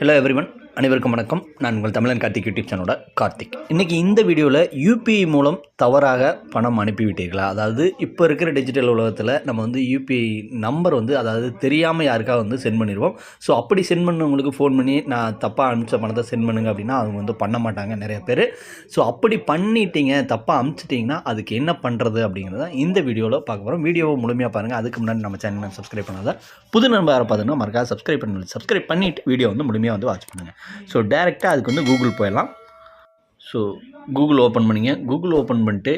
Hello everyone, அனைவருக்கும் வணக்கம். நான் உங்கள் தமிழன் கார்த்திக் யூடியூப் சேனலோட கார்த்திக். இன்றைக்கி இந்த வீடியோவில் யூபிஐ மூலம் தவறாக பணம் அனுப்பிவிட்டீர்களா? அதாவது இப்போ இருக்கிற டிஜிட்டல் உலகத்தில் நம்ம யூபிஐ நம்பர் அதாவது தெரியாமல் யாருக்காக சென்ட் பண்ணிடுவோம். ஸோ அப்படி சென்ட் பண்ணவங்களுக்கு ஃபோன் பண்ணி நான் தப்பாக அனுப்பிச்ச பணத்தை சென்ட் பண்ணுங்க அப்படின்னா அவங்க பண்ண மாட்டாங்க நிறைய பேர். ஸோ அப்படி பண்ணிட்டீங்க, தப்பாக அனுப்பிச்சிட்டிங்கன்னா அதுக்கு என்ன பண்ணுறது அப்படிங்கிறத இந்த வீடியோவில் பார்க்க போகிறோம். வீடியோவை முழுமையாக பாருங்கள். அதுக்கு முன்னாடி நம்ம சேனலை சப்ஸ்கிரைப் பண்ணாத புது நண்பர் யாரை பார்த்தீங்கன்னா மறக்காத சப்ஸ்கிரைப் பண்ணுங்கள். சப்ஸ்கிரைப் பண்ணிவிட்டு வீடியோ முழுமையாக வாட்ச் பண்ணுங்கள். ஸோ டேரெக்டாக அதுக்கு கூகுள் போயிடலாம். ஸோ கூகுள் ஓப்பன் பண்ணிங்க. கூகுள் ஓப்பன் பண்ணிட்டு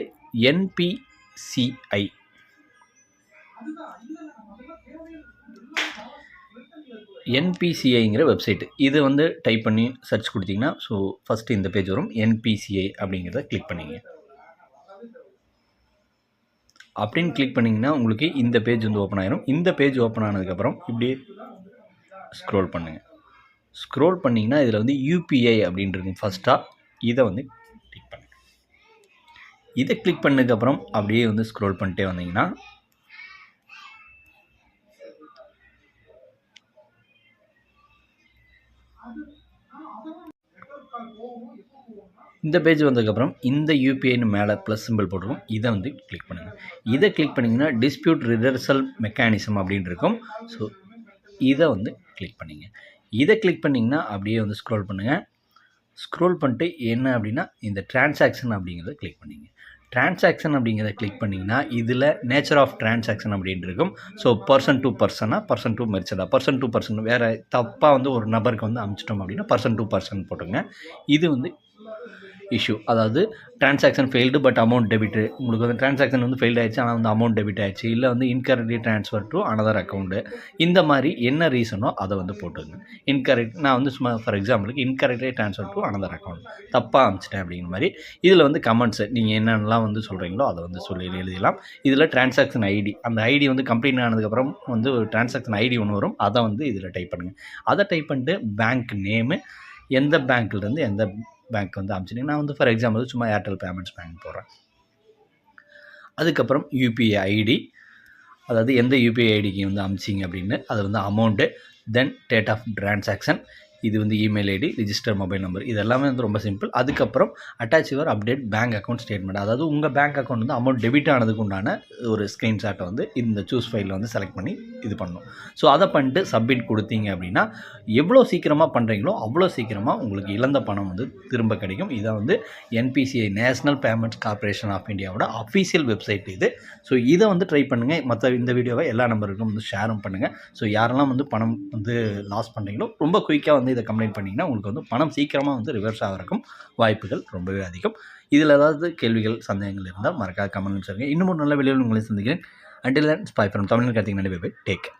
என்பிசிஐங்கிற வெப்சைட் இது டைப் பண்ணி சர்ச் கொடுத்தீங்கன்னா ஸோ ஃபஸ்ட்டு இந்த பேஜ் வரும். என்பிசிஐ அப்படிங்கிறத கிளிக் பண்ணிங்க. அப்படின்னு கிளிக் பண்ணிங்கன்னா உங்களுக்கு இந்த பேஜ் ஓப்பன் ஆயிரும். இந்த பேஜ் ஓப்பன் ஆனதுக்கப்புறம் இப்படியே ஸ்க்ரோல் பண்ணுங்கள். ஸ்க்ரோல் பண்ணிங்கன்னா இதில் யூபிஐ அப்படின்றது ஃபஸ்ட்டாக இதை கிளிக் பண்ணுங்கள். இதை கிளிக் பண்ணதுக்கப்புறம் அப்படியே ஸ்க்ரோல் பண்ணிட்டே வந்தீங்கன்னா இந்த பேஜ் வந்ததுக்கப்புறம் இந்த யூபிஐன்னு மேலே ப்ளஸ் சிம்பிள் போட்டுருக்கும். இதை கிளிக் பண்ணுங்கள். இதை கிளிக் பண்ணிங்கன்னா டிஸ்பியூட் ரிவர்சல் மெக்கானிசம் அப்படின்னு இருக்கும். ஸோ இதை கிளிக் பண்ணிங்க. இதை கிளிக் பண்ணிங்கன்னா அப்படியே ஸ்க்ரோல் பண்ணுங்கள். ஸ்க்ரோல் பண்ணிட்டு என்ன அப்படின்னா இந்த டிரான்சாக்ஷன் அப்படிங்கிறத கிளிக் பண்ணிங்க. டிரான்சாக்ஷன் அப்படிங்கிறத கிளிக் பண்ணிங்கன்னா இதில் நேச்சர் ஆஃப் டிரான்சாக்ஷன் அப்படின்ட்டு இருக்கும். ஸோ பர்சன் டு பர்சனாக, பர்சன் டு மெர்ச்சண்டா, பர்சன் டு பர்சன் வேறு தப்பாக ஒரு நபருக்கு அனுப்பிச்சிட்டோம் அப்படின்னா பர்சன் டு பர்சன் போட்டுங்க. இது இஷ்யூ, அதாவது transaction failed but amount debit. உங்களுக்கு டிரான்சாக்ஷன் ஃபெயில்டு ஆயிடுச்சு, ஆனால் அமௌண்ட் டெபிட் ஆயிடுச்சு, இல்லை incorrectly transfer to another account. இந்த மாதிரி என்ன ரீசனோ அதை போட்டுங்க. இன்கரெக்ட், நான் சும்மா ஃபார் எக்ஸாம்பிளுக்கு incorrectly transfer to another account, தப்பாக அனுப்பிச்சிட்டேன் அப்படிங்கிற மாதிரி. இதில் கமெண்ட்ஸு நீங்கள் என்னென்னலாம் சொல்கிறீங்களோ அதை சொல்லி எழுதிடலாம். இதில் டிரான்சாக்ஷன் ஐடி, அந்த ஐடி கம்ப்ளீட் ஆனதுக்கப்புறம் ஒரு டிரான்சாக்ஷன் ஐடி ஒன்று வரும். அதை இதில் டைப் பண்ணுங்கள். அதை டைப் பண்ணிட்டு பேங்க் நேமு, எந்த பேங்க்லேருந்து எந்த பேங்க் அனுப்பிச்சிட்டிங்க. நான் ஃபார் எக்ஸாம்பிள் சும்மா ஏர்டெல் பேமெண்ட்ஸ் பேங்க் போடுறேன். அதுக்கப்புறம் யூபிஐ ஐடி, அதாவது எந்த யூபிஐ ஐடிக்கு அனுப்பிச்சிங்க அப்படின்னு, அது amount, then date of transaction, இது email ID, register mobile number, இது எல்லாமே ரொம்ப சிம்பிள். அதுக்கப்புறம் attach your update bank account statement, அதாவது உங்கள் பேங்க் அக்கௌண்ட் அமௌண்ட் டெபிட் ஆனதுக்கு உண்டான ஒரு ஸ்க்ரீன்ஷாட்டை இந்த சூஸ் ஃபைலில் செலக்ட் பண்ணி இது பண்ணணும். ஸோ அதை பண்ணிட்டு சப்மிட் கொடுத்தீங்க அப்படின்னா எவ்வளோ சீக்கிரமாக பண்ணுறீங்களோ அவ்வளோ சீக்கிரமாக உங்களுக்கு இழந்த பணம் திரும்ப கிடைக்கும். இதை NPCI National Payments Corporation of இந்தியாவோட அஃபீஷியல் வெப்சைட் இது. ஸோ இதை ட்ரை பண்ணுங்கள். மற்ற இந்த வீடியோவை எல்லா நம்பருக்கும் ஷேரும் பண்ணுங்கள். ஸோ யாரெல்லாம் பணம் லாஸ் பண்ணுறீங்களோ ரொம்ப குயிக்காக இதை கம்ப்ளைண்ட் பண்ணிங்கன்னா உங்களுக்கு பணம் சீக்கிரமாக ரிவர்ஸ் ஆகிறதுக்கும் வாய்ப்புகள் ரொம்பவே அதிகம். இதில் ஏதாவது கேள்விகள் சந்தேகங்கள் இருந்தால் மறக்காத கமெண்ட் சொல்லுங்கள். இன்னும் ஒரு நல்ல வீடியோவில் உங்களை சந்திக்கிறேன். Until then, bye from Tamil Karthik Nadi. Take care.